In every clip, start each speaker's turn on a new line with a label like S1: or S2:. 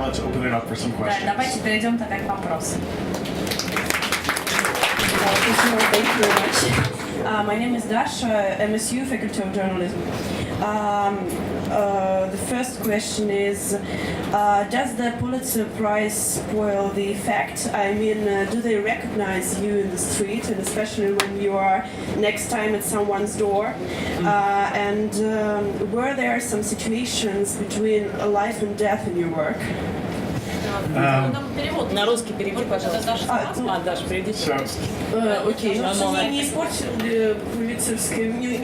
S1: let's open it up for some questions.
S2: Да, давайте перейдем тогда к вопросам.
S3: Thank you very much. My name is Dasha, MSU, Faculty of Journalism. The first question is, does the Pulitzer Prize spoil the effect? I mean, do they recognize you in the street, and especially when you are next time at someone's door? And were there some situations between life and death in your work?
S4: На русский переведи, пожалуйста. Даша, переведи.
S3: Окей, не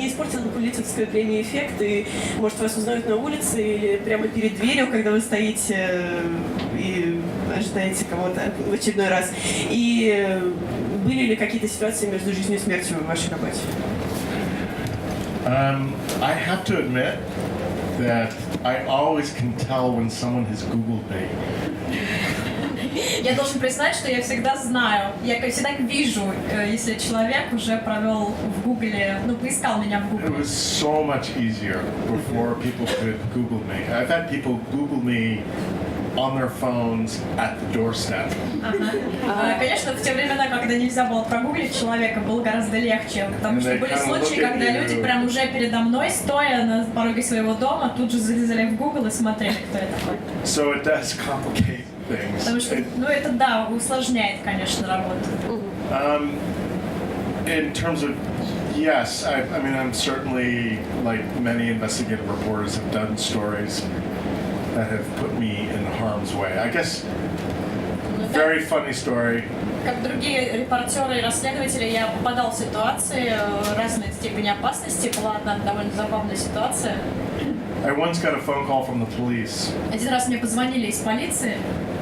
S3: испортила Пулитцеровская премия эффект, и, может, вас узнают на улице или прямо перед дверью, когда вы стоите и ожидаете кого-то в очередной раз. И были ли какие-то ситуации между жизнью и смертью в вашей работе?
S1: I have to admit that I always can tell when someone has Googled me.
S2: Я должен признать, что я всегда знаю, я всегда вижу, если человек уже провел в Гугле, поискал меня в Гугле.
S1: It was so much easier before people could Google me. I've had people Google me on their phones at the doorstep.
S2: Конечно, в те времена, когда нельзя было прогуглить человека, было гораздо легче, потому что были случаи, когда люди прям уже передо мной, стоя на пороге своего дома, тут же залезали в Google и смотрели, кто я такой.
S1: So it does complicate things.
S2: Потому что, это да, усложняет, конечно, работу.
S1: In terms of, yes, I mean, I'm certainly, like many investigative reporters, have done stories that have put me in harm's way. I guess, very funny story.
S2: Как другие репортеры и расследователи, я попадал в ситуации разной степени опасности. Была одна довольно забавная ситуация.
S1: I once got a phone call from the police.
S2: Один раз мне позвонили из полиции.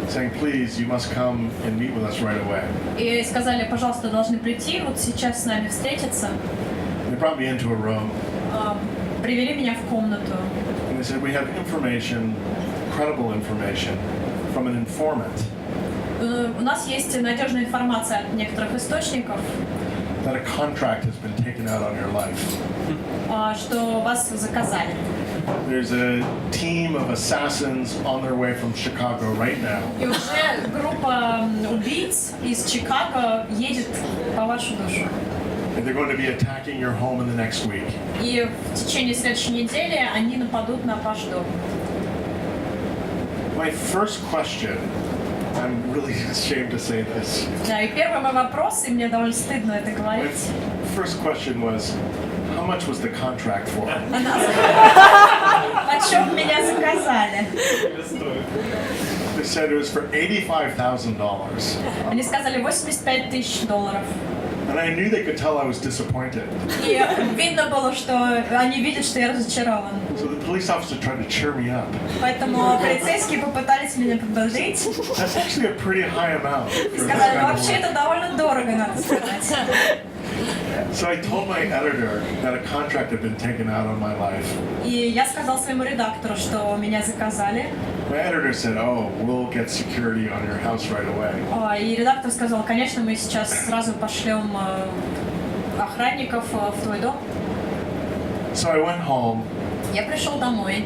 S1: Saying, please, you must come and meet with us right away.
S2: И сказали, пожалуйста, должны прийти, вот сейчас с нами встретиться.
S1: They brought me into a room.
S2: Привели меня в комнату.
S1: And they said, we have information, credible information, from an informant.
S2: У нас есть надежная информация от некоторых источников.
S1: That a contract has been taken out on your life.
S2: Что вас заказали.
S1: There's a team of assassins on their way from Chicago right now.
S2: И уже группа убийц из Чикаго едет по вашу душу.
S1: And they're going to be attacking your home in the next week.
S2: И в течение следующей недели они нападут на ваш дом.
S1: My first question, I'm really ashamed to say this.
S2: Да, и первый мой вопрос, и мне довольно стыдно это говорить.
S1: My first question was, how much was the contract for?
S2: О чем меня заказали?
S1: They said it was for $85,000.
S2: Они сказали $85 тысяч.
S1: And I knew they could tell I was disappointed.
S2: И видно было, что они видят, что я разочарован.
S1: So the police officer tried to cheer me up.
S2: Поэтому полицейские попытались меня подбодрить.
S1: That's actually a pretty high amount.
S2: И сказали, вообще это довольно дорого, надо сказать.
S1: So I told my editor that a contract had been taken out on my life.
S2: И я сказал своему редактору, что меня заказали.
S1: My editor said, "Oh, we'll get security on your house right away."
S2: И редактор сказал, конечно, мы сейчас сразу пошлем охранников в твой дом.
S1: So I went home.
S2: Я пришел домой.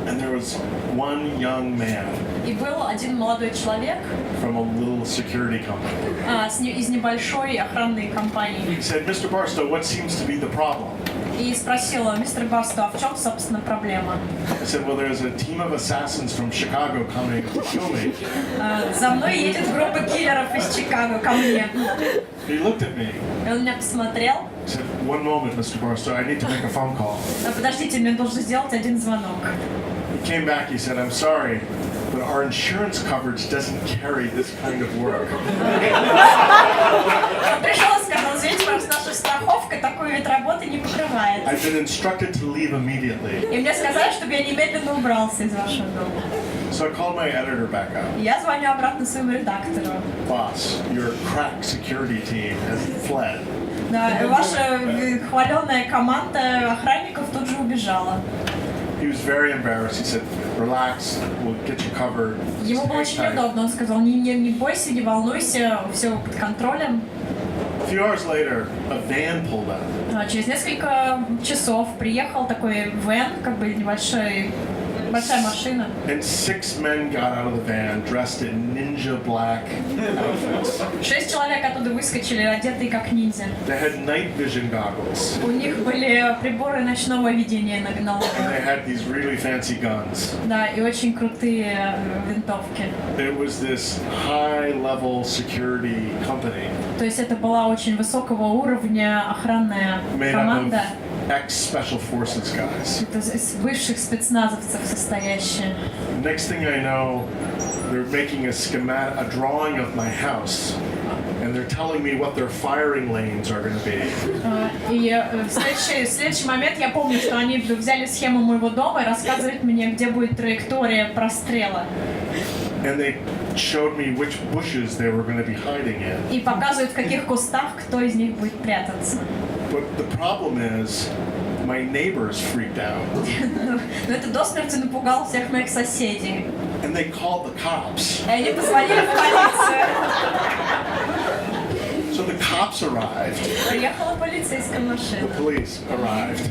S1: And there was one young man.
S2: И был один молодой человек.
S1: From a little security company.
S2: Из небольшой охранной компании.
S1: He said, "Mr. Barstow, what seems to be the problem?"
S2: И спросила, мистер Барстоу, а в чем, собственно, проблема?
S1: I said, "Well, there's a team of assassins from Chicago coming to kill me."
S2: За мной едет группа киллеров из Чикаго ко мне.
S1: He looked at me.
S2: И он меня посмотрел.
S1: He said, "One moment, Mr. Barstow, I need to make a phone call."
S2: Подождите, мне нужно сделать один звонок.
S1: He came back. He said, "I'm sorry, but our insurance coverage doesn't carry this kind of work."
S2: Он пришел и сказал, извините, просто наша страховка такой вид работы не покрывает.
S1: I've been instructed to leave immediately.
S2: И мне сказали, чтобы я немедленно убрался из вашего дома.
S1: So I called my editor back up.
S2: Я звоню обратно своему редактору.
S1: Boss, your crack security team has fled.
S2: Да, ваша хваленая команда охранников тут же убежала.
S1: He was very embarrassed. He said, "Relax, we'll get you covered."
S2: Ему было очень неудобно. Он сказал, не бойся, не волнуйся, все под контролем.
S1: A few hours later, a van pulled up.
S2: Через несколько часов приехал такой вэн, как бы небольшой большая машина.
S1: And 6 men got out of the van dressed in ninja black outfits.
S2: 6 человек оттуда выскочили, одетые как ниндзя.
S1: They had night vision goggles.
S2: У них были приборы ночного видения на
S1: And
S2: голове.
S1: they had these really fancy guns.
S2: Да, и очень крутые винтовки.
S1: It was this high-level security company
S2: То есть это была очень высокого уровня охранная
S1: made up
S2: команда.
S1: of ex-special forces guys.
S2: Это из высших спецназовцев состоящая.
S1: Next thing I know, they're making a drawing of my house, and they're telling me what their firing lanes are going to be.
S2: И в следующий момент я помню, что они взяли схему моего дома и рассказывают мне, где будет траектория прострела.
S1: And they showed me which bushes they were going to be hiding in.
S2: И показывают, в каких кустах кто из них будет прятаться.
S1: But the problem is, my neighbors freaked out.
S2: Но это до смерти напугало всех моих соседей.
S1: And they called the cops.
S2: И они позвонили в полицию.
S1: So the cops arrived.
S2: Приехала полицейская машина.
S1: The police arrived.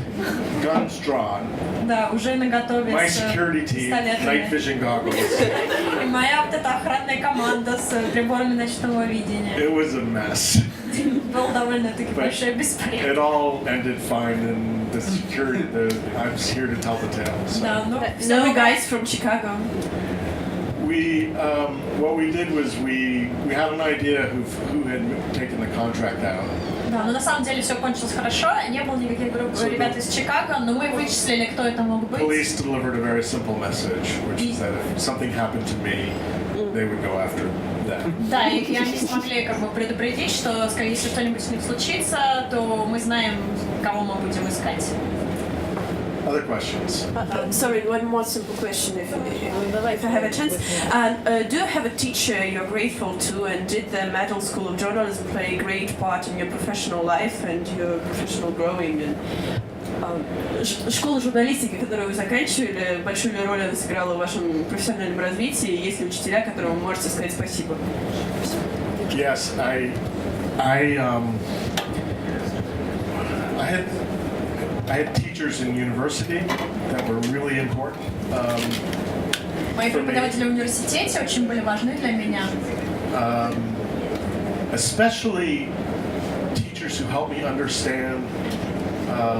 S1: Guns drawn.
S2: Да, уже наготове
S1: My
S2: с
S1: security team, night
S2: пистолетами.
S1: vision goggles.
S2: И моя вот эта охранная команда с приборами ночного видения.
S1: It was a mess.
S2: Был довольно-таки большой
S1: It
S2: беспорядок.
S1: all ended fine, and the security. I'm here to tell the tale. So.
S2: Да, ну,
S3: No guys from Chicago.
S1: What we did was we had an idea who had taken the contract out.
S2: Да, но на самом деле все кончилось хорошо, не было никаких ребят из Чикаго, но мы вычислили, кто это мог быть.
S1: Police delivered a very simple message, which is that if something happened to me, they would go after them.
S2: Да, и они смогли как бы предупредить, что если что-нибудь с ним случится, то мы знаем, кого мы будем искать.
S1: Other questions?
S3: Sorry, one more simple question, if I have a chance. Do you have a teacher you're grateful to, and did the Medical School of Journalism play a great part in your professional life and your professional growing? And школа журналистики, которую вы заканчивали, большую ли роль она сыграла в вашем профессиональном развитии? Есть ли учителя, которым вы можете сказать спасибо?
S1: Yes, I had teachers in university that were really important.
S2: Мои преподаватели в университете очень были важны для меня.
S1: Especially teachers who helped me understand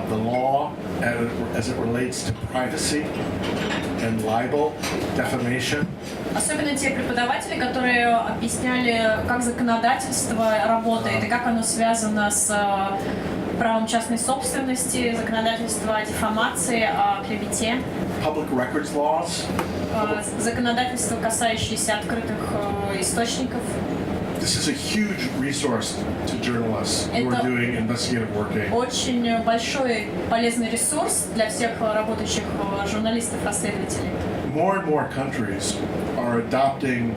S1: the law as it relates to privacy and libel, defamation.
S2: Особенно те преподаватели, которые объясняли, как законодательство работает и как оно связано с правом частной собственности, законодательство о дефамации, о клевете.
S1: Public records laws.
S2: Законодательство, касающееся открытых источников.
S1: This is a huge resource to journalists who are doing investigative work.
S2: Очень большой полезный ресурс для всех работающих журналистов-расследователей.
S1: More and more countries are adopting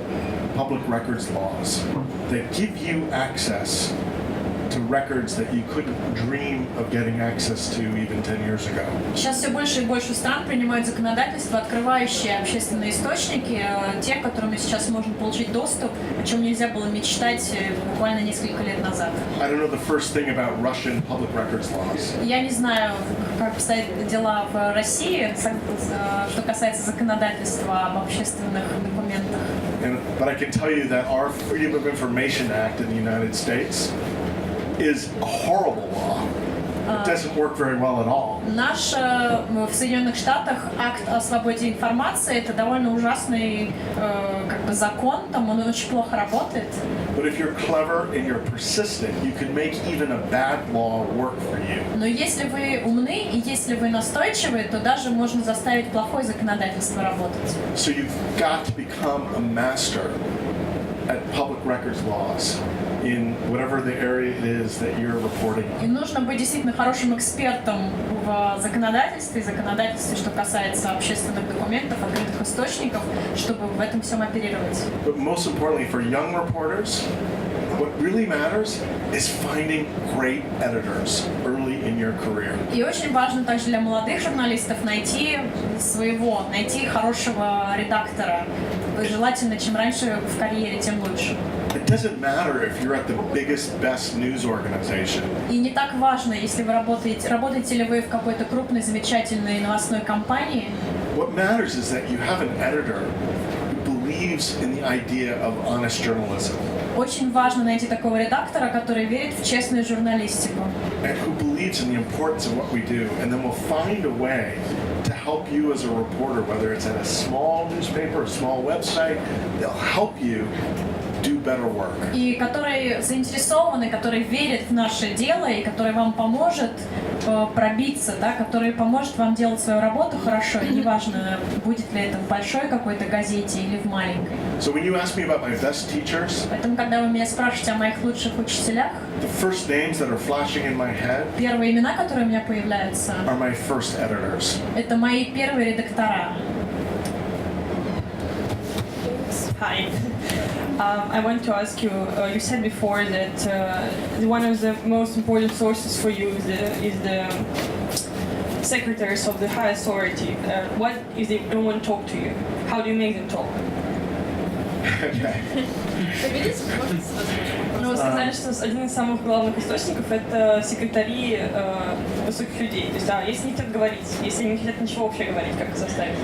S1: public records laws that give you access to records that you couldn't dream of getting access to even 10 years ago.
S2: Сейчас все больше и больше стран принимают законодательство, открывающее общественные источники, те, к которым сейчас можно получить доступ, о чем нельзя было мечтать буквально несколько лет назад.
S1: I don't know the first thing about Russian public records laws.
S2: Я не знаю, как обстоят дела в России, что касается законодательства об общественных документах.
S1: But I can tell you that our Freedom of Information Act in the United States is a horrible law. It doesn't work very well at all.
S2: Наш в Соединенных Штатах акт о свободе информации — это довольно ужасный как бы закон, там он очень плохо работает.
S1: But if you're clever and you're persistent, you can make even a bad law work for you.
S2: Но если вы умны и если вы настойчивы, то даже можно заставить плохое законодательство работать.
S1: So you've got to become a master at public records laws in whatever the area it is that you're reporting on.
S2: И нужно быть действительно хорошим экспертом в законодательстве, что касается общественных документов, открытых источников, чтобы в этом всем оперировать.
S1: But most importantly, for young reporters, what really matters is finding great editors early in your career.
S2: И очень важно также для молодых журналистов найти хорошего редактора желательно, чем раньше в карьере, тем лучше.
S1: It doesn't matter if you're at the biggest, best news organization.
S2: И не так важно, если вы работаете ли вы в какой-то крупной, замечательной новостной компании.
S1: What matters is that you have an editor who believes in the idea of honest journalism.
S2: Очень важно найти такого редактора, который верит в честную журналистику.
S1: And who believes in the importance of what we do, and then will find a way to help you as a reporter, whether it's at a small newspaper, a small website, they'll help you do better work.
S2: И который заинтересованы, который верит в наше дело и который вам поможет пробиться, да, который поможет вам делать свою работу хорошо, и неважно, будет ли это в большой какой-то газете или в маленькой.
S1: So when you ask me about my best teachers,
S2: Поэтому, когда вы меня спрашиваете о моих лучших учителях,
S1: the first names that are flashing in my head
S2: первые имена, которые у меня появляются,
S1: are my first editors.
S2: это мои первые редактора.
S5: Hi. I want to ask you, you said before that one of the most important sources for you is the secretaries of the high authority. What if they don't want to talk to you? How do you make them talk?
S1: Okay.
S5: Ну, вы сказали, что один из самых главных источников это секретари высоких людей. То есть, да, если не хотят говорить, если не хотят ничего вообще говорить, как заставить.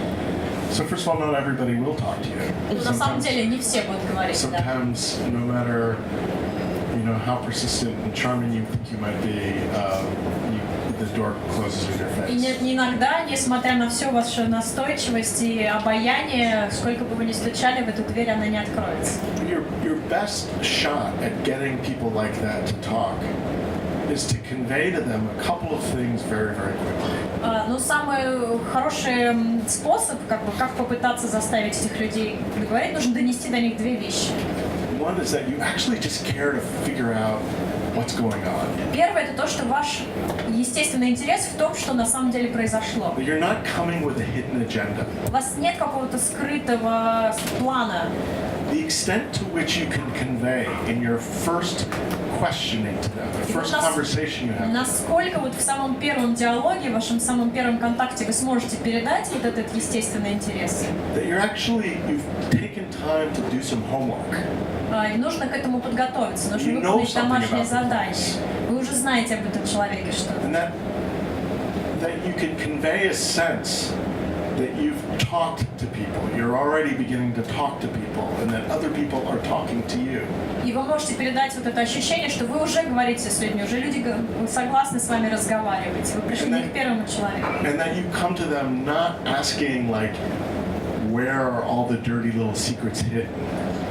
S1: So first of all, not everybody will talk to you.
S2: Ну, на самом деле, не все будут говорить, да.
S1: Sometimes, no matter, how persistent and charming you think you might be, the door closes in your
S2: И
S1: face.
S2: иногда, несмотря на всю вашу настойчивость и обаяние, сколько бы вы ни стучали в эту дверь, она не откроется.
S1: Your best shot at getting people like that to talk is to convey to them a couple of things very, very quickly.
S2: Ну, самый хороший способ, как попытаться заставить этих людей говорить, нужно донести до них две вещи.
S1: One is that you actually just care to figure out what's going on.
S2: Первое — это то, что ваш естественный интерес в том, что на самом деле произошло.
S1: But you're not coming with a hidden agenda.
S2: У вас нет какого-то скрытого плана.
S1: The extent to which you can convey in your first questioning to them, the first conversation you have.
S2: Насколько вот в самом первом диалоге, в вашем самом первом контакте вы сможете передать вот этот естественный интерес?
S1: That you've taken time to do some homework.
S2: И нужно к этому подготовиться, нужно выполнить домашнее задание. Вы уже знаете об этом человеке что-то.
S1: And that you can convey a sense that you've talked to people. You're already beginning to talk to people, and that other people are talking to you.
S2: И вы можете передать вот это ощущение, что вы уже говорите с людьми, уже люди согласны с вами разговаривать. Вы пришли не к первому человеку.
S1: And that you come to them not asking like, where are all the dirty little secrets hidden?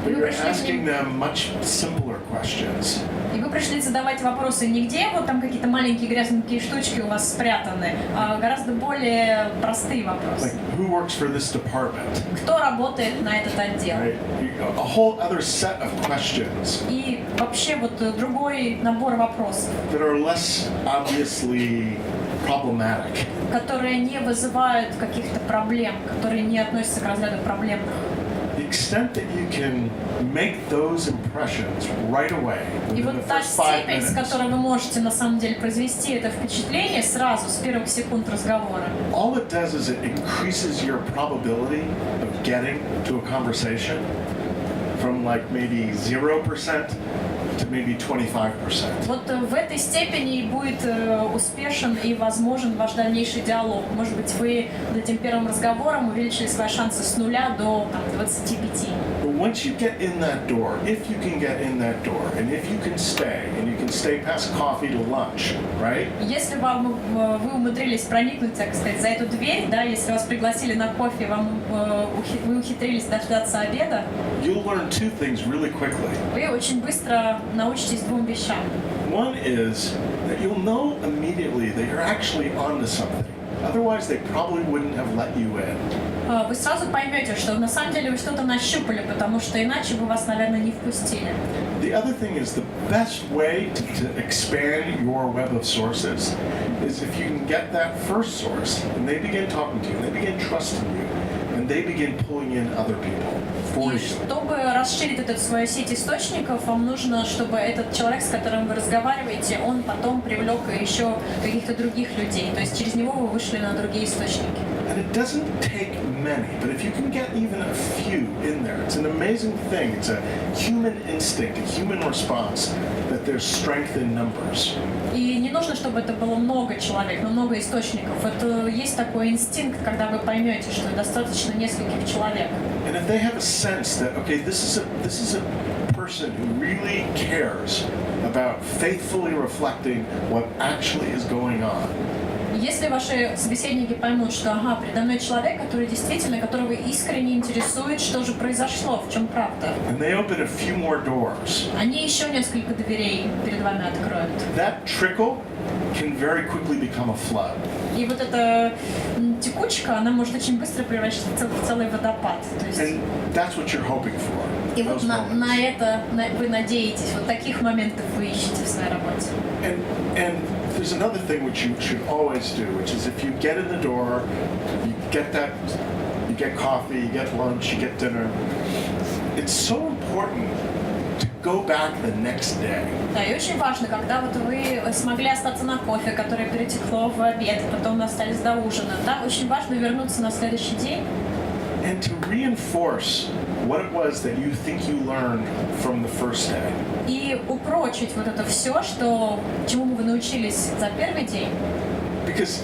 S1: But you're asking them much simpler questions.
S2: И вы пришли задавать вопросы не где вот там какие-то маленькие грязненькие штучки у вас спрятаны, а гораздо более простые вопросы.
S1: Like, who works for this department?
S2: Кто работает на этот отдел?
S1: Right? A whole other set of questions
S2: И вообще вот другой набор вопросов,
S1: that are less obviously problematic.
S2: которые не вызывают каких-то проблем, которые не относятся к разряду проблемных.
S1: The extent that you can make those impressions right away
S2: И
S1: within the
S2: вот та
S1: first 5
S2: степень, с
S1: minutes,
S2: которой вы можете на самом деле произвести это впечатление сразу, с первых секунд разговора,
S1: all it does is it increases your probability of getting to a conversation from like maybe 0% to maybe 25%.
S2: вот в этой степени и будет успешен и возможен ваш дальнейший диалог. Может быть, вы этим первым разговором увеличили свои шансы с 0 до 25.
S1: But once you get in that door, if you can get in that door, and if you can stay past coffee to lunch, right?
S2: Если вы умудрились проникнуть, так сказать, за эту дверь, да, если вас пригласили на кофе, вы ухитрились дождаться обеда,
S1: You'll learn two things really quickly.
S2: вы очень быстро научитесь двум вещам.
S1: One is that you'll know immediately that you're actually onto something. Otherwise, they probably wouldn't have let you in.
S2: Вы сразу поймете, что на самом деле вы что-то нащупали, потому что иначе бы вас, наверное, не впустили.
S1: The other thing is the best way to expand your web of sources is if you can get that first source and they begin talking to you, and they begin trusting you, and they begin pulling in other people for
S2: И
S1: you.
S2: чтобы расширить эту свою сеть источников, вам нужно, чтобы этот человек, с которым вы разговариваете, он потом привлек еще каких-то других людей. То есть через него вы вышли на другие источники.
S1: And it doesn't take many, but if you can get even a few in there, it's an amazing thing. It's a human instinct, a human response that there's strength in numbers.
S2: И не нужно, чтобы это было много человек, но много источников. Это есть такой инстинкт, когда вы поймете, что достаточно нескольких человек.
S1: And if they have a sense that, okay, this is a person who really cares about faithfully reflecting what actually is going on.
S2: Если ваши собеседники поймут, что ага, передо мной человек, который действительно, которого искренне интересует, что же произошло, в чем правда,
S1: And they open a few more doors.
S2: они еще несколько дверей перед вами откроют.
S1: That trickle can very quickly become a flood.
S2: И вот эта текучка, она может очень быстро превращаться в целый водопад. То есть,
S1: And that's what you're hoping for.
S2: и вот
S1: those
S2: на
S1: moments.
S2: это вы надеетесь, вот таких моментов вы ищете в своей работе.
S1: And there's another thing which you should always do, which is if you get in the door, you get coffee, you get lunch, you get dinner. It's so important to go back the next day.
S2: Да, и очень важно, когда вот вы смогли остаться на кофе, которое перетекло в обед, потом остались до ужина, да, очень важно вернуться на следующий день
S1: And to reinforce what it was that you think you learned from the first day.
S2: и упрочить вот это все, чему вы научились за первый день.
S1: Because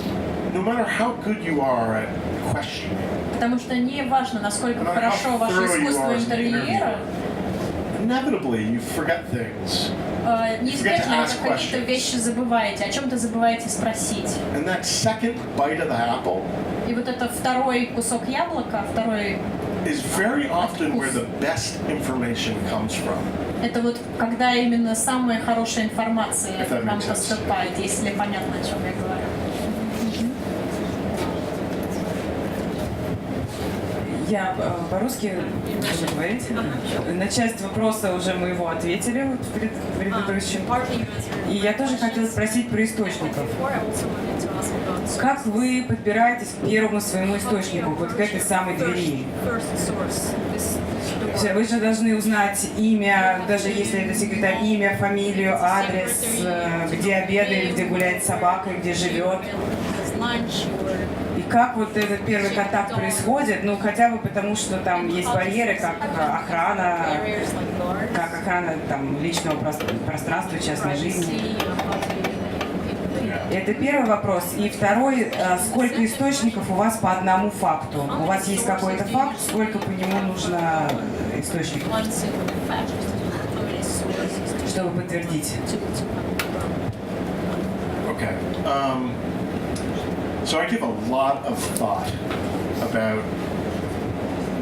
S1: no matter how good you are at questioning,
S2: Потому что не важно, насколько
S1: no matter
S2: хорошо
S1: how
S2: ваше
S1: thorough you
S2: искусство
S1: are as an
S2: интервьюера,
S1: interviewer, inevitably you forget things.
S2: неизбежно
S1: ask
S2: вы какие-то
S1: questions.
S2: вещи забываете, о чем-то забываете спросить.
S1: And that second bite of the apple
S2: И вот это второй кусок яблока,
S1: is very often where the best information comes from.
S2: это вот когда именно самая хорошая информация
S1: If that
S2: к вам
S1: makes sense.
S2: поступает, если понятно, о чем я говорю.
S6: Я по-русски буду говорить. На часть вопроса уже мы его ответили вот в предыдущем. И я тоже хотела спросить про источников. Как вы подбираетесь к первому своему источнику, вот к этой самой двери? Вы же должны узнать имя, даже если это секретарь, имя, фамилию, адрес, где обедает, где гуляет собака, где живет. И как вот этот первый контакт происходит, ну хотя бы потому, что там есть барьеры, как охрана там, личного пространства, частной жизни. Это первый вопрос. И второй, сколько источников у вас по одному факту? У вас есть какой-то факт, сколько по нему нужно источников, чтобы подтвердить?
S1: Okay. So I give a lot of thought about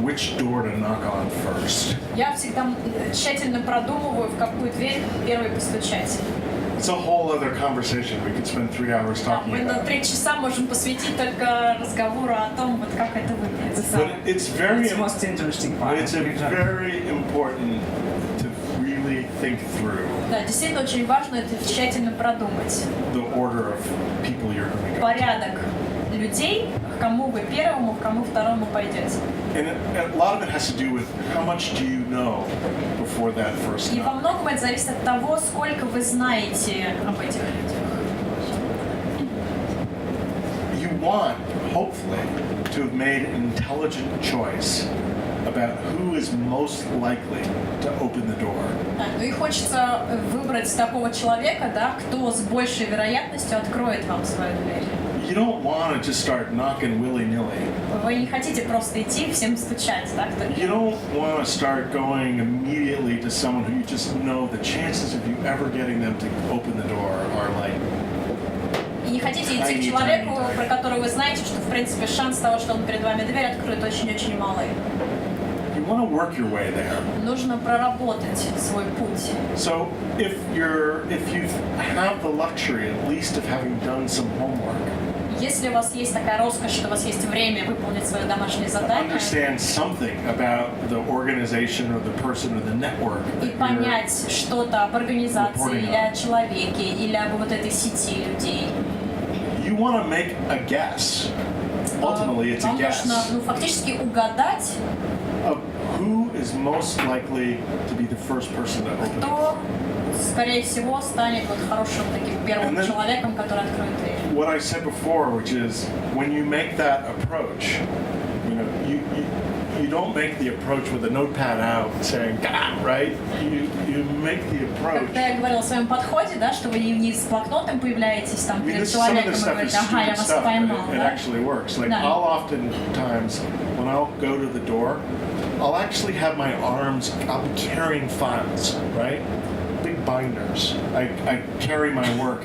S1: which door to knock on first.
S2: Я всегда тщательно продумываю, в какую дверь первой постучать.
S1: It's a whole other conversation. We could spend 3 hours talking
S2: Мы на
S1: about.
S2: 3 часа можем посвятить только разговору о том, вот как это выглядит.
S1: But it's very,
S6: It's most interesting part.
S1: it's very important to really think through
S2: Да, действительно очень важно это тщательно продумать.
S1: the order of people you're going to go.
S2: Порядок людей, к кому вы первому, к кому второму пойдете.
S1: And a lot of it has to do with how much do you know before that first
S2: И во
S1: knock.
S2: многом это зависит от того, сколько вы знаете об этих людях.
S1: You want, hopefully, to have made an intelligent choice about who is most likely to open the door.
S2: Да, ну и хочется выбрать такого человека, да, кто с большей вероятностью откроет вам свою дверь.
S1: You don't want to just start knocking willy-nilly.
S2: Вы не хотите просто идти всем стучать, да, кто
S1: You don't want to start going immediately to someone who you just know the chances of you ever getting them to open the door are like.
S2: И не хотите идти к человеку, про которого вы знаете, что в принципе шанс того, что он перед вами дверь откроет, очень-очень малый.
S1: You want to work your way there.
S2: Нужно проработать свой путь.
S1: So if you have the luxury at least of having done some homework,
S2: Если у вас есть такая роскошь, что у вас есть время выполнить свое домашнее задание
S1: understand something about the organization or the person or the network
S2: и
S1: that you're,
S2: понять что-то об организации
S1: reporting
S2: или о человеке, или об вот этой сети людей,
S1: you want to make a guess ultimately it's a
S2: вам
S1: guess
S2: нужно фактически угадать,
S1: of who is most likely to be the first person to open it.
S2: кто, скорее всего, станет вот хорошим таким первым
S1: And then-
S2: человеком, который откроет дверь.
S1: What I said before, which is when you make that approach, you don't make the approach with a notepad out saying "Gah," right? You make the approach.
S2: Когда я говорила о своем подходе, да, что вы не с блокнотом появляетесь там
S1: I mean,
S2: перед
S1: this, some of
S2: человеком
S1: this
S2: и
S1: stuff
S2: говорите,
S1: is
S2: ага, я
S1: stupid
S2: вас
S1: stuff, but
S2: поймал,
S1: it
S2: да?
S1: actually works. Like
S2: Да.
S1: I'll oftentimes, when I'll go to the door, I'll actually have my arms, I'll be carrying files, right? Big binders. I carry my work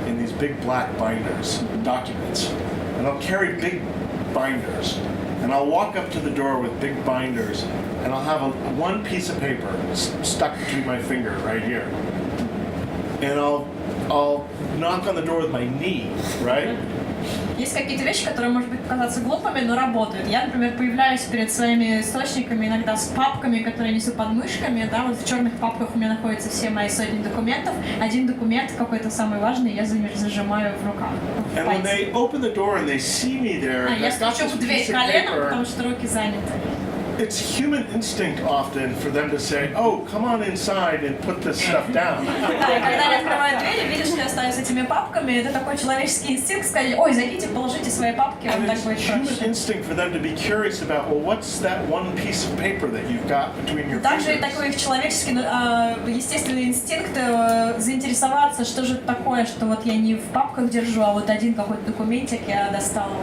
S1: in these big black binders, documents. And I'll carry big binders. And I'll walk up to the door with big binders, and I'll have one piece of paper stuck between my finger right here. And I'll knock on the door with my knee, right?
S2: Есть какие-то вещи, которые, может быть, показаться глупыми, но работают. Я, например, появляюсь перед своими источниками иногда с папками, которые несу под мышками, да, вот в черных папках у меня находятся все мои сотни документов. Один документ какой-то самый важный я зажимаю в руках. в
S1: And when
S2: пальцах.
S1: they open the door and they see me there,
S2: Я
S1: I've got
S2: стучу
S1: this
S2: в дверь
S1: piece of
S2: коленом, потому
S1: paper.
S2: что руки заняты.
S1: It's human instinct often for them to say, "Oh, come on inside and put this stuff down."
S2: Да, и когда они открывают дверь и видят, что я стою с этими папками, это такой человеческий инстинкт сказать, ой, зайдите, положите свои папки, вам
S1: And
S2: так
S1: it's
S2: будет
S1: human
S2: проще.
S1: instinct for them to be curious about, well, what's that one piece of paper that you've got between your
S2: Также и
S1: fingers?
S2: такой их человеческий, естественный инстинкт заинтересоваться, что же это такое, что вот я не в папках держу, а вот один какой-то документик я достала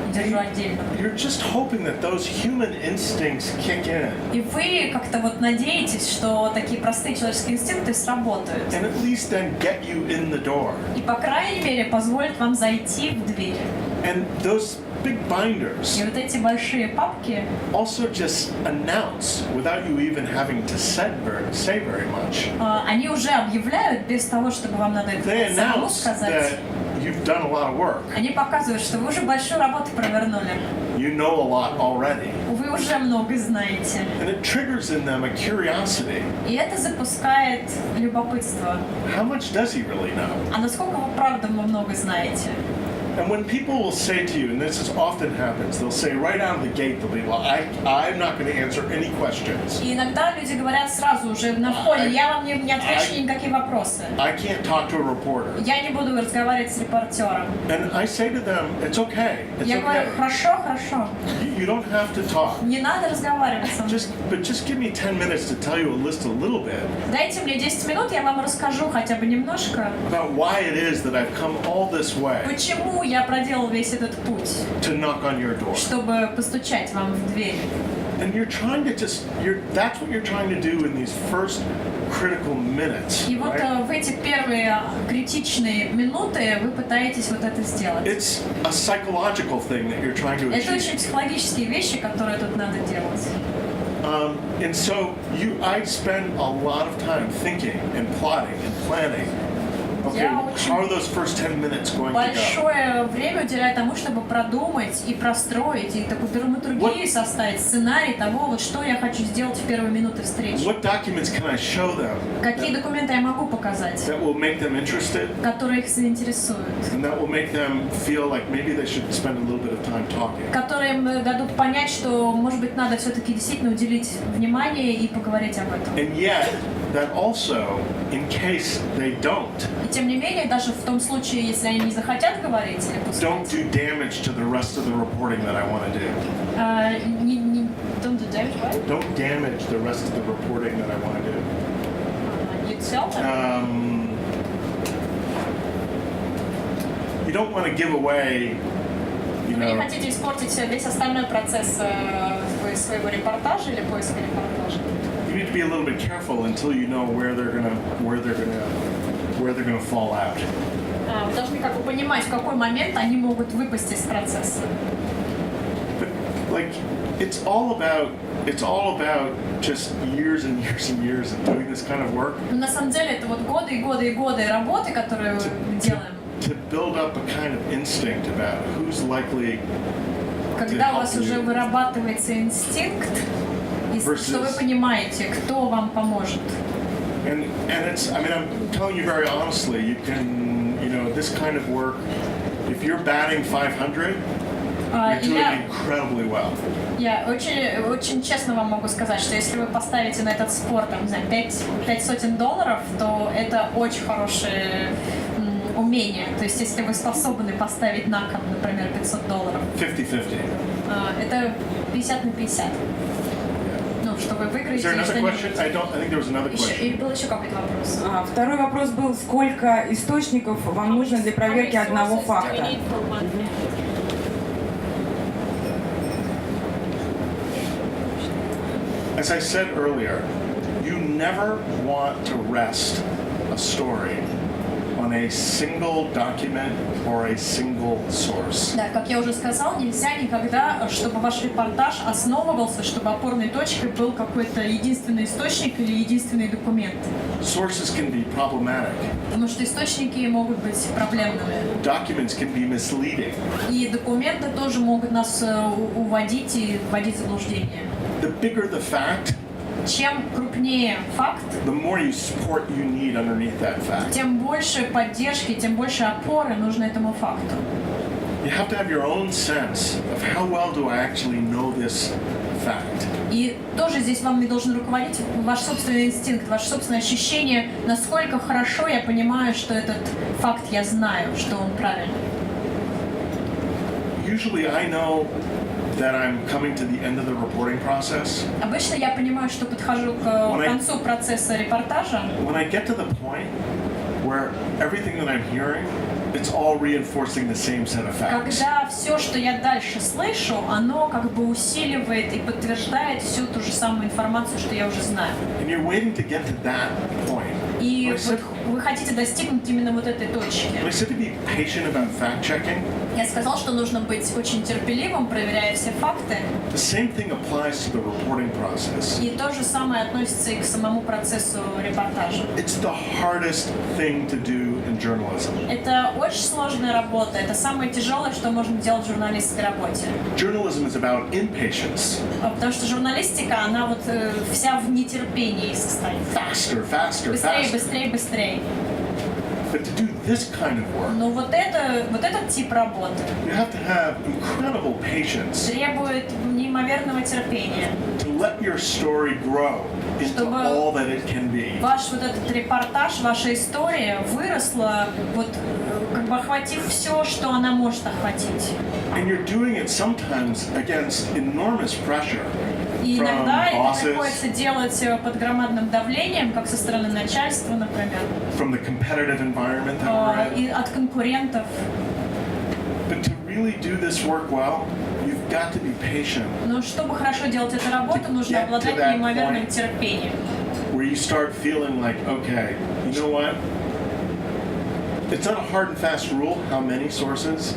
S2: и держу отдельно.
S1: You're just hoping that those human instincts kick in
S2: И вы как-то вот надеетесь, что такие простые человеческие инстинкты сработают.
S1: and at least then get you in the door.
S2: И, по крайней мере, позволят вам зайти в дверь.
S1: And those big binders
S2: И вот эти большие папки,
S1: also just announce, without you even having to say very much,
S2: они уже объявляют, без того, чтобы вам надо
S1: they
S2: это самому
S1: announce
S2: сказать.
S1: that you've done a lot of work.
S2: Они показывают, что вы уже большую работу провернули.
S1: You know a lot already.
S2: Вы уже много знаете.
S1: And it triggers in them a curiosity.
S2: И это запускает любопытство.
S1: How much does he really know?
S2: А насколько вы правда много знаете?
S1: And when people will say to you, and this is often happens, they'll say right out of the gate, they'll be, well, I'm not going to answer any questions.
S2: И иногда люди говорят сразу уже на входе, я вам не отвечу ни на какие вопросы.
S1: I can't talk to a reporter.
S2: Я не буду разговаривать с репортером.
S1: And I say to them, it's okay. It's
S2: Я говорю,
S1: okay.
S2: хорошо, хорошо.
S1: You don't have to talk.
S2: Не надо разговаривать со мной.
S1: But just give me 10 minutes to tell you a little bit
S2: Дайте мне 10 минут, я вам расскажу хотя бы немножко,
S1: about why it is that I've come all this way
S2: почему я проделал весь этот путь,
S1: to knock on your door.
S2: чтобы постучать вам в дверь.
S1: And you're trying to that's what you're trying to do in these first critical minutes.
S2: И вот
S1: Right?
S2: в эти первые критичные минуты вы пытаетесь вот это сделать.
S1: It's a psychological thing that you're trying to
S2: Это
S1: achieve.
S2: очень психологические вещи, которые тут надо делать.
S1: And so I spend a lot of time thinking and plotting and planning. Okay,
S2: Я очень
S1: how are those first 10 minutes going to go?
S2: Большое время уделяю тому, чтобы продумать и простроить, и такую драматургию составить, сценарий того, вот что я хочу сделать в первые минуты встречи.
S1: What documents can I show them
S2: Какие документы я могу показать,
S1: that will make them interested
S2: которые их заинтересуют,
S1: and that will make them feel like maybe they should spend a little bit of time talking?
S2: которые им дадут понять, что, может быть, надо все-таки действительно уделить внимание и поговорить об этом.
S1: And yet, that also, in case they don't,
S2: И тем не менее, даже в том случае, если они не захотят говорить или
S1: don't
S2: пускать,
S1: do damage to the rest of the reporting that I want to do.
S2: don't do damage, right?
S1: Don't damage the rest of the reporting that I want to do.
S2: You tell them.
S1: You don't want to give away, you
S2: Вы не
S1: know,
S2: хотите испортить весь остальной процесс своего репортажа или поиска репортажа.
S1: you need to be a little bit careful until you know where they're gonna fall out.
S2: Вы должны как бы понимать, в какой момент они могут выпасть из процесса.
S1: But like, it's all about just years and years and years of doing this kind of work
S2: Но на самом деле это вот годы и годы и годы работы, которые мы делаем.
S1: to build up a kind of instinct about who's likely.
S2: Когда у вас уже вырабатывается инстинкт, и что вы понимаете, кто вам поможет.
S1: And it's, I mean, I'm telling you very honestly, you can, you know, this kind of work, if you're batting 500, You're doing incredibly well.
S2: Я очень честно вам могу сказать, что если вы поставите на этот спор, там, не знаю, $500, то это очень хорошее умение. То есть, если вы способны поставить на кон, например, $500.
S1: 50-50.
S2: Это 50 на 50. Ну, что вы выиграете.
S1: Is there another question? I think there was another question.
S2: И был еще какой-то вопрос.
S6: Второй вопрос был, сколько источников вам нужно для проверки одного факта?
S1: As I said earlier, you never want to rest a story on a single document or a single source.
S2: Да, как я уже сказал, нельзя никогда, чтобы ваш репортаж основывался, чтобы опорной точкой был какой-то единственный источник или единственный документ.
S1: Sources can be problematic.
S2: Потому что источники могут быть проблемными.
S1: Documents can be misleading.
S2: И документы тоже могут нас уводить и вводить в заблуждение.
S1: The bigger the fact,
S2: Чем крупнее факт,
S1: the more support you need underneath that fact.
S2: тем больше поддержки, тем больше опоры нужно этому факту.
S1: You have to have your own sense of how well do I actually know this fact.
S2: И тоже здесь вам не должен руководить ваш собственный инстинкт, ваше собственное ощущение, насколько хорошо я понимаю, что этот факт я знаю, что он правильный.
S1: Usually I know that I'm coming to the end of the reporting process.
S2: Обычно я понимаю, что подхожу к концу процесса репортажа.
S1: When I get to the point where everything that I'm hearing, it's all reinforcing the same set of facts.
S2: Когда все, что я дальше слышу, оно как бы усиливает и подтверждает всю ту же самую информацию, что я уже знаю.
S1: And you're waiting to get to that point.
S2: И вот вы хотите достигнуть именно вот этой точки.
S1: I said to be patient about fact checking.
S2: Я сказал, что нужно быть очень терпеливым, проверяя все факты.
S1: The same thing applies to the reporting process.
S2: И то же самое относится и к самому процессу репортажа.
S1: It's the hardest thing to do in journalism.
S2: Это очень сложная работа. Это самое тяжелое, что можно делать в журналистской работе.
S1: Journalism is about impatience.
S2: Потому что журналистика, она вот вся в нетерпении состоит.
S1: Faster, faster,
S2: Быстрее,
S1: faster.
S2: быстрее, быстрее.
S1: But to do this kind of work,
S2: Но вот этот тип работы
S1: you have to have incredible patience
S2: требует неимоверного терпения.
S1: to let your story grow into
S2: Чтобы
S1: all that it can be.
S2: Ваш вот этот репортаж, ваша история выросла, вот как бы охватив все, что она может охватить.
S1: And you're doing it sometimes against enormous pressure
S2: И
S1: from
S2: иногда это
S1: bosses,
S2: приходится делать под громадным давлением, как со стороны начальства, например,
S1: from the competitive environment that we're
S2: и
S1: in.
S2: от конкурентов.
S1: But to really do this work well, you've got to be patient.
S2: Но чтобы хорошо делать эту работу, нужно
S1: get to
S2: обладать
S1: that
S2: неимоверным
S1: point.
S2: терпением.
S1: Where you start feeling like, okay, you know what? It's not a hard and fast rule how many sources.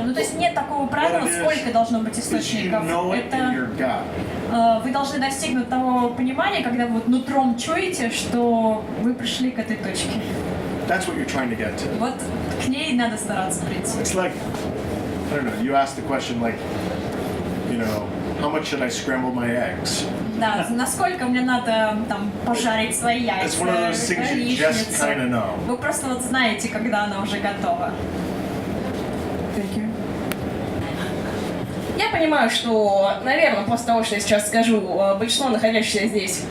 S2: Ну, то есть нет такого правила, сколько должно быть
S1: Because you
S2: источников.
S1: know it in your gut.
S2: Вы должны достигнуть того понимания, когда вы вот нутром чуете, что вы пришли к этой точке.
S1: That's what you're trying to get to.
S2: Вот к ней надо стараться прийти.
S1: It's like, I don't know, you asked the question like, you know, how much should I scramble my eggs?
S2: Да, насколько мне надо там пожарить свои яйца,
S1: It's one of those things you just
S2: яичницу.
S1: kind of know.
S2: Вы просто вот знаете, когда она уже готова.
S6: Thank you.
S4: Я понимаю, что, наверное, после того, что я сейчас скажу, большинство находящихся здесь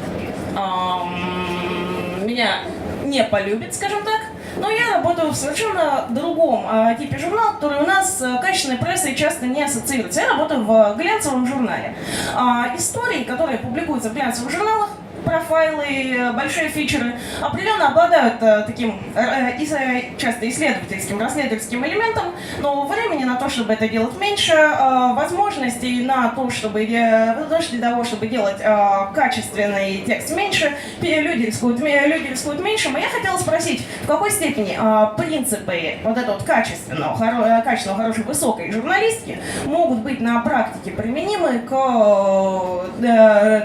S4: меня не полюбит, скажем так. Но я работаю в совершенно другом типе журнала, который у нас качественной прессой часто не ассоциируется. Я работаю в глянцевом журнале. Истории, которые публикуются в глянцевых журналах, профайлы, большие фичеры, определенно обладают таким часто исследовательским, расследовательским элементом, но времени на то, чтобы это делать меньше, возможностей на то, чтобы для того, чтобы делать качественный текст меньше, люди рискуют меньше. Но я хотела спросить, в какой степени принципы вот этой вот качественного, хорошей, высокой журналистики могут быть на практике применимы к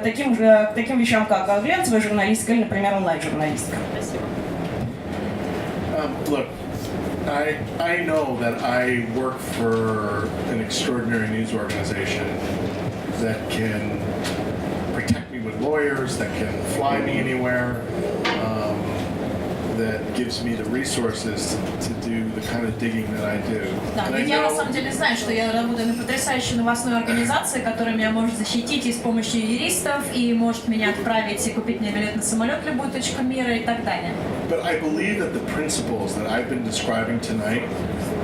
S4: таким вещам, как глянцевая журналистика или, например, онлайн-журналистика.
S2: Спасибо.
S1: Look, I know that I work for an extraordinary news organization that can protect me with lawyers, that can fly me anywhere, that gives me the resources to do the kind of digging that I do.
S2: Да,
S1: And
S2: но
S1: I
S2: я на
S1: know-
S2: самом деле знаю, что я работаю на потрясающей новостной организации, которая меня может защитить и с помощью юристов, и может меня отправить и купить мне билет на самолет в любую точку мира и так далее.
S1: But I believe that the principles that I've been describing tonight,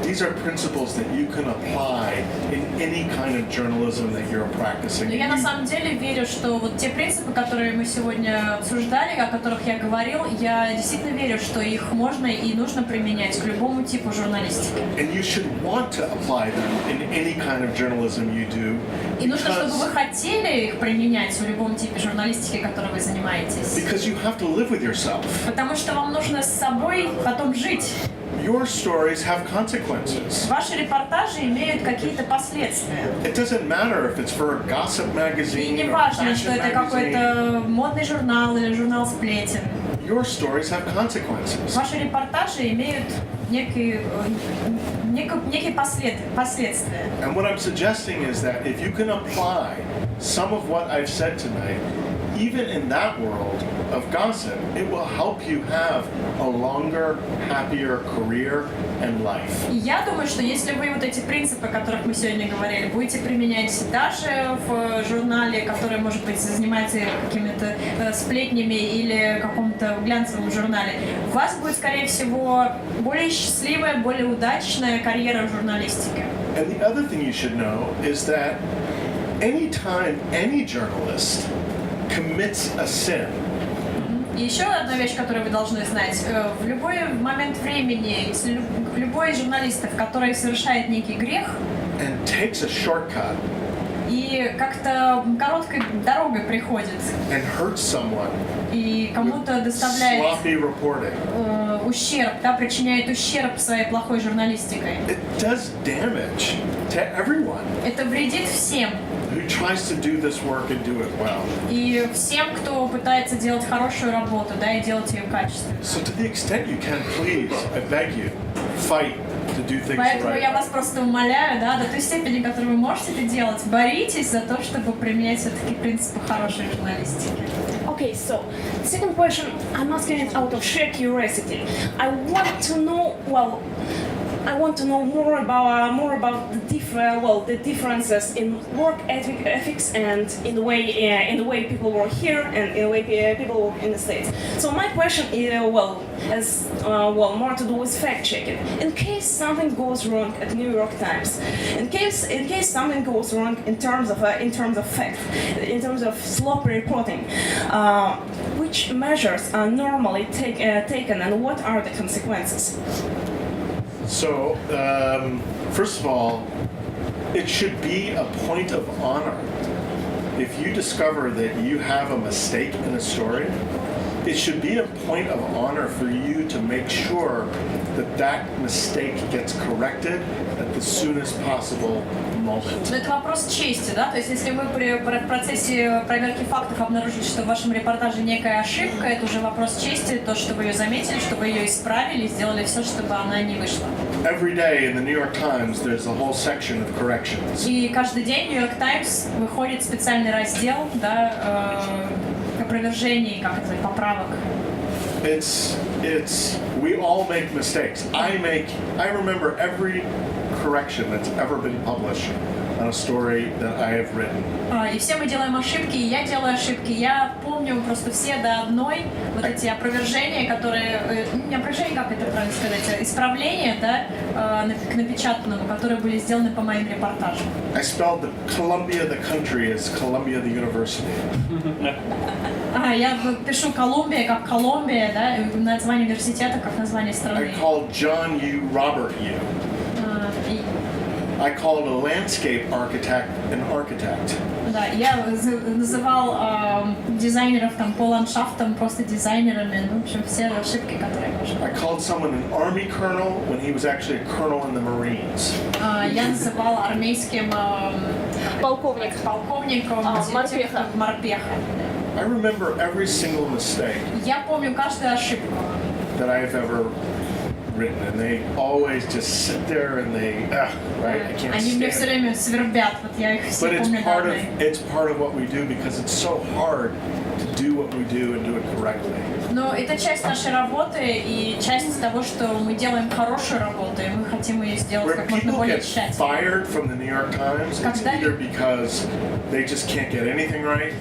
S1: these are principles that you can apply in any kind of journalism that you're practicing.
S2: Но я на самом деле верю, что вот те принципы, которые мы сегодня обсуждали, о которых я говорил, я действительно верю, что их можно и нужно применять к любому типу журналистики.
S1: And you should want to apply them in any kind of journalism you do.
S2: И нужно, чтобы вы хотели их применять в любом типе журналистики, которой вы занимаетесь.
S1: Because you have to live with yourself.
S2: Потому что вам нужно с собой потом жить.
S1: Your stories have consequences.
S2: Ваши репортажи имеют какие-то последствия.
S1: It doesn't matter if it's for a gossip
S2: И
S1: magazine
S2: не
S1: or
S2: важно, что
S1: fashion
S2: это
S1: magazine.
S2: какой-то модный журнал или журнал сплетен.
S1: Your stories have consequences.
S2: Ваши репортажи имеют некие последствия.
S1: And what I'm suggesting is that if you can apply some of what I've said tonight, even in that world of gossip, it will help you have a longer, happier career and life.
S2: И я думаю, что если вы вот эти принципы, о которых мы сегодня говорили, будете применять даже в журнале, который, может быть, занимается какими-то сплетнями или каком-то глянцевом журнале, у вас будет, скорее всего, более счастливая, более удачная карьера в журналистике.
S1: And the other thing you should know is that anytime any journalist commits a sin,
S2: И еще одна вещь, которую вы должны знать. В любой момент времени, если любой из журналистов, который совершает некий грех,
S1: and takes a shortcut
S2: и как-то короткой дорогой приходит,
S1: and hurts someone
S2: и
S1: with
S2: кому-то доставляет
S1: sloppy reporting,
S2: ущерб, да, причиняет ущерб своей плохой журналистикой.
S1: it does damage to everyone
S2: Это вредит всем.
S1: who tries to do this work and do it well.
S2: И всем, кто пытается делать хорошую работу, да, и делать ее качественно.
S1: So to the extent you can, please, I beg you, fight to do things
S2: Поэтому я
S1: right.
S2: вас просто умоляю, да, до той степени, которой вы можете это делать, боритесь за то, чтобы применять все-таки принципы хорошей журналистики.
S4: Okay, so the second question, I'm asking it out of sheer curiosity. I want to know more about the differences in work ethics and in the way people work here and in the way people work in the States. So my question is more to do with fact checking. In case something goes wrong at the New York Times, in case something goes wrong in terms of fact, in terms of sloppy reporting, which measures are normally taken and what are the consequences?
S1: So, first of all, it should be a point of honor. If you discover that you have a mistake in a story, it should be a point of honor for you to make sure that that mistake gets corrected at the soonest possible moment.
S2: Но это вопрос чести, да, то есть если вы в процессе проверки фактов обнаружили, что в вашем репортаже некая ошибка, это уже вопрос чести, то, что вы ее заметили, что вы ее исправили, сделали все, чтобы она не вышла.
S1: Every day in the New York Times, there's a whole section of corrections.
S2: И каждый день в New York Times выходит специальный раздел, да, опровержений, как это, поправок.
S1: We all make mistakes. I remember every correction that's ever been published on a story that I have written.
S2: И все мы делаем ошибки, и я делаю ошибки. Я помню просто все до одной вот эти опровержения, которые... Не опровержения, как это правильно сказать, исправления, да, к напечатанному, которые были сделаны по моим репортажам.
S1: I spelled Columbia, the country, as Columbia, the university.
S2: Я пишу Колумбия как Колумбия, да, и название университета как название
S1: I
S2: страны.
S1: called John U. Robert U. I called a landscape architect an architect.
S2: Да, я называл дизайнеров там по ландшафтам просто дизайнерами, ну, в общем, все ошибки, которые можно.
S1: I called someone an army colonel when he was actually a colonel in the Marines.
S2: Я называл армейским полковником морпеха.
S1: I remember every single mistake
S2: Я помню каждую ошибку.
S1: that I have ever written, and they always just sit there and they, right? I can't
S2: Они мне все
S1: stand it.
S2: время свербят, вот я их все
S1: But
S2: помню до одной.
S1: it's part of what we do because it's so hard to do what we do and do it correctly.
S2: Но это часть нашей работы и часть того, что мы делаем хорошую работу, и мы хотим ее сделать
S1: Where
S2: как можно
S1: people
S2: более
S1: get
S2: тщательно.
S1: fired from the New York Times, it's
S2: Когда-
S1: either because they just can't get anything right,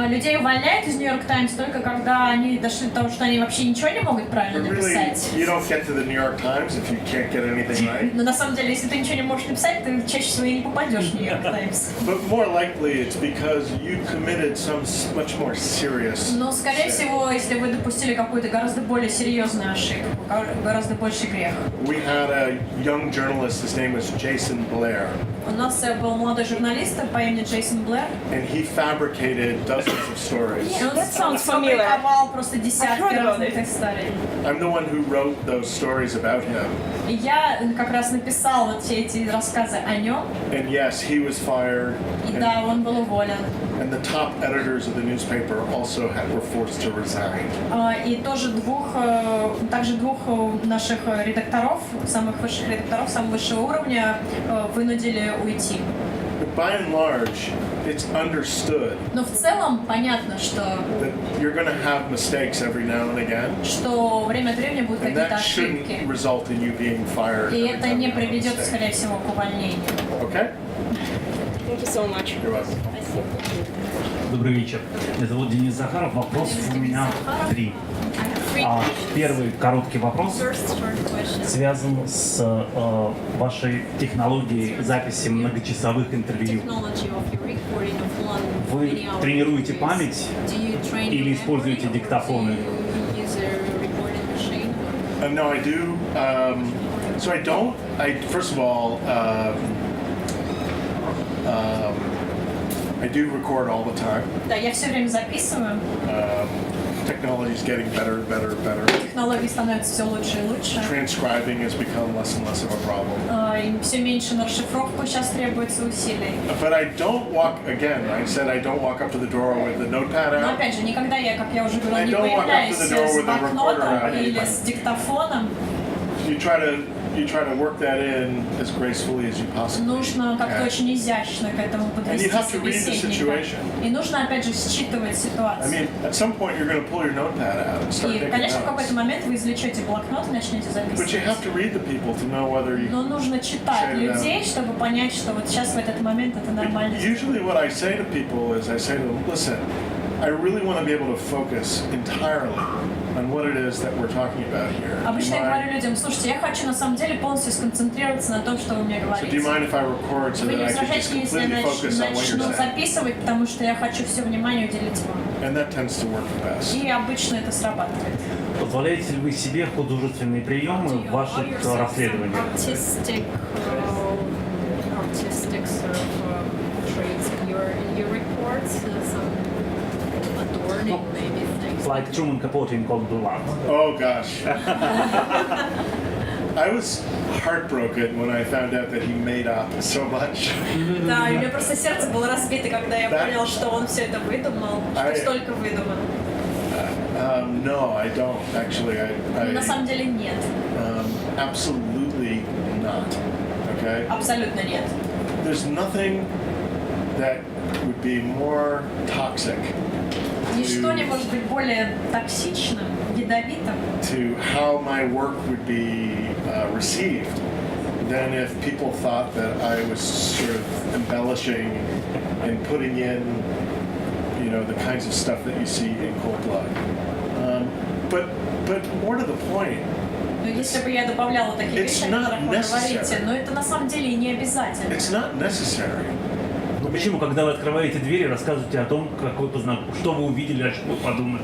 S2: Людей увольняют из Нью-Йорк Таймс только когда они дошли до того, что они вообще ничего не могут правильно
S1: but really,
S2: написать.
S1: you don't get to the New York Times if you can't get anything right.
S2: Но на самом деле, если ты ничего не можешь написать, ты чаще всего и не попадешь в Нью-Йорк Таймс.
S1: But more likely, it's because you committed some much more serious.
S2: Но, скорее
S1: sin.
S2: всего, если вы допустили какую-то гораздо более серьезную ошибку, гораздо больший грех.
S1: We had a young journalist, his name was Jason Blair,
S2: У нас был молодой журналист по имени Джейсон Блэр.
S1: and he fabricated dozens of stories.
S2: И он
S4: That sounds familiar.
S2: сфабриковал просто
S4: I've
S2: десятки
S4: heard about
S2: разных
S4: it.
S2: историй.
S1: I'm the one who wrote those stories about him.
S2: И я как раз написал вот все эти рассказы о нем.
S1: And yes, he was fired,
S2: И да, он был уволен.
S1: and the top editors of the newspaper also were forced to resign.
S2: И тоже также двух наших редакторов, самых высших редакторов, самого высшего уровня, вынудили уйти.
S1: But by and large, it's understood
S2: Но в целом понятно, что
S1: that you're going to have mistakes every now and again,
S2: время от времени будут
S1: and
S2: какие-то
S1: that shouldn't
S2: ошибки.
S1: result in you being fired.
S2: И
S1: every
S2: это
S1: time
S2: не
S1: you have a
S2: приведет,
S1: mistake.
S2: скорее всего, к увольнению.
S1: Okay?
S3: Thank you so much.
S1: You're welcome.
S7: Добрый вечер. Меня зовут Денис Захаров. Вопросов у меня 3. Первый короткий вопрос связан с вашей технологией записи многочасовых интервью. Вы тренируете память или используете диктофоны?
S1: No, I do. So I don't. First of all, I do record all the time.
S2: Да, я все время записываю.
S1: Technology is getting better and better and better.
S2: Технологии становятся все лучше и лучше.
S1: Transcribing has become less and less of a problem.
S2: И все меньше на расшифровку сейчас требуется усилий.
S1: But I don't walk, again, I said I don't walk up to the door with the notepad
S2: Но
S1: out.
S2: опять же, никогда я, как я уже
S1: I
S2: говорила, не
S1: don't walk up to
S2: появляюсь
S1: the door
S2: с
S1: with a recorder
S2: блокнотом
S1: out
S2: или
S1: either.
S2: с диктофоном.
S1: You try to work that in as gracefully as you possibly
S2: Нужно как-то
S1: can.
S2: очень изящно к этому
S1: And
S2: подвести
S1: you have to read the
S2: собеседника.
S1: situation.
S2: И нужно, опять же, считывать
S1: I
S2: ситуацию.
S1: mean, at some point you're going to pull your notepad out and start
S2: И,
S1: taking
S2: конечно, в какой-то
S1: notes.
S2: момент вы извлечете блокнот и начнете
S1: But you
S2: записывать.
S1: have to read the people to know whether you.
S2: Но нужно читать
S1: Say it
S2: людей, чтобы понять, что вот сейчас в этот момент это нормально.
S1: Usually what I say to people is I say to them, listen, I really want to be able to focus entirely on what it is that we're talking about here. Do
S2: Обычно
S1: you
S2: я говорю
S1: mind-
S2: людям, слушайте, я хочу на самом деле полностью сконцентрироваться на том, что вы мне
S1: So do you
S2: говорите.
S1: mind if I record so
S2: Вы
S1: that
S2: не
S1: I can just
S2: возражаете, если я
S1: completely focus on what
S2: начну
S1: you're saying?
S2: записывать, потому что я хочу все внимание уделить вам.
S1: And that tends to work the best.
S2: И обычно это срабатывает.
S7: Позволяете ли вы себе художественные приемы в ваших расследованиях?
S8: Artistic sort of traits in your reports, some adorning maybe things.
S7: Like Truman Capote in Cold Blood.
S1: Oh gosh. I was heartbroken when I found out that he made up so much.
S2: Да, и у меня просто сердце было разбито, когда я
S1: Да?
S2: понял, что он все это выдумал, что столько выдумал.
S1: No, I don't actually.
S2: Но на самом деле нет.
S1: Absolutely not. Okay.
S2: Абсолютно нет.
S1: There's nothing that would be more toxic
S2: Ничто не может быть более токсичным, ядовитым,
S1: to how my work would be received than if people thought that I was sort of embellishing and putting in, you know, the kinds of stuff that you see in Cold Blood. But more to the point,
S2: но если бы я добавляла такие
S1: It's
S2: вещи, о
S1: not
S2: которых вы
S1: necessary.
S2: говорите, но это на самом деле и не обязательно.
S1: it's not necessary.
S7: Но почему, когда вы открываете двери, рассказываете о том, как вы что вы увидели, о чем вы подумали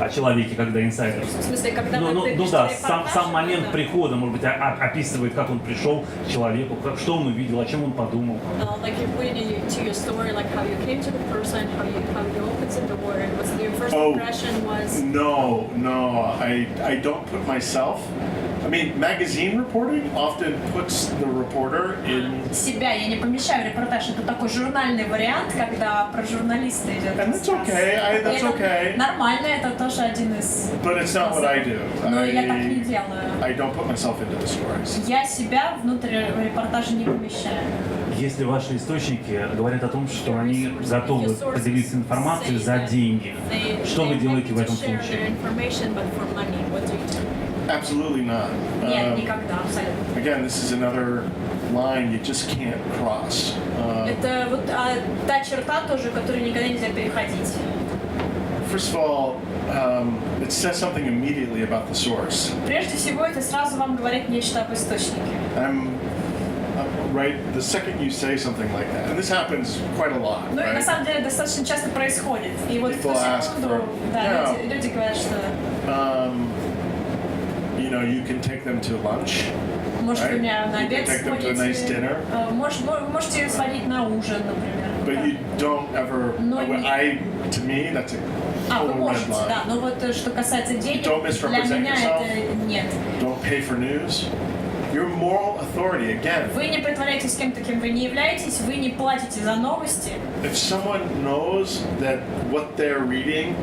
S7: о человеке, когда инсайдер?
S2: В смысле, когда
S7: Ну,
S2: вы
S7: ну
S2: пишете
S7: да,
S2: репортаж,
S7: сам момент
S2: да.
S7: прихода, может быть, описывает, как он пришел к человеку, что он увидел, о чем он подумал.
S8: Like you're putting into your story, like how you came to the person, how you opened the door, and what's your first
S1: Oh.
S8: impression was.
S1: No, I don't put myself. I mean, magazine reporting often puts the reporter in.
S2: Себя я не помещаю в репортаж. Это такой журнальный вариант, когда про журналиста идет
S1: And that's
S2: рассказ.
S1: okay, that's
S2: И это
S1: okay.
S2: Нормально, это тоже один из.
S1: But it's not what I do.
S2: Но я так не делаю.
S1: I don't put myself into the stories.
S2: Я себя внутрь репортажа не помещаю.
S7: Если ваши источники говорят о том, что они готовы поделиться информацией за деньги, что вы делаете в этом случае?
S1: Absolutely not.
S2: Нет, никогда, абсолютно.
S1: Again, this is another line you just can't cross.
S2: Это вот та черта тоже, которую никогда нельзя переходить.
S1: First of all, it says something immediately about the source.
S2: Прежде всего, это сразу вам говорит нечто об источнике.
S1: Right, the second you say something like that, and this happens quite a lot,
S2: Ну и на
S1: right?
S2: самом деле достаточно часто происходит. И вот в ту
S1: People ask
S2: секунду,
S1: for-
S2: да,
S1: Yeah.
S2: люди говорят, что
S1: You know, you can take them to lunch.
S2: может вы меня на
S1: You can
S2: обед
S1: take them to a nice
S2: сходите,
S1: dinner,
S2: можете сводить на ужин, например.
S1: but you don't ever.
S2: No,
S1: To me, that's a
S2: Вы
S1: total red
S2: можете, да,
S1: line.
S2: но вот что касается денег,
S1: Don't
S2: для
S1: misrepresent
S2: меня
S1: yourself.
S2: это нет.
S1: Don't pay for news. Your moral authority, again.
S2: Вы не притворяетесь кем-то, кем вы не являетесь, вы не платите за новости.
S1: If someone knows that what they're reading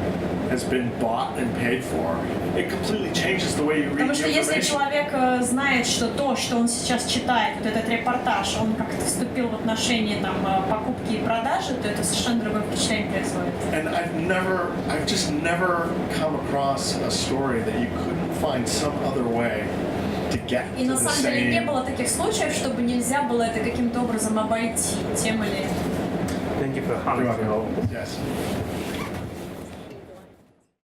S1: has been bought and paid for, it completely changes the way you read
S2: Потому что
S1: the
S2: если
S1: information.
S2: человек знает, что то, что он сейчас читает, вот этот репортаж, он как-то вступил в отношения там покупки и продажи, то это совершенно другое впечатление производит.
S1: And I've just never come across a story that you couldn't find some other way to get
S2: И
S1: to
S2: на
S1: the
S2: самом деле не
S1: same.
S2: было таких случаев, чтобы нельзя было это каким-то образом обойти тем или
S7: Thank you for
S1: You're welcome. Yes.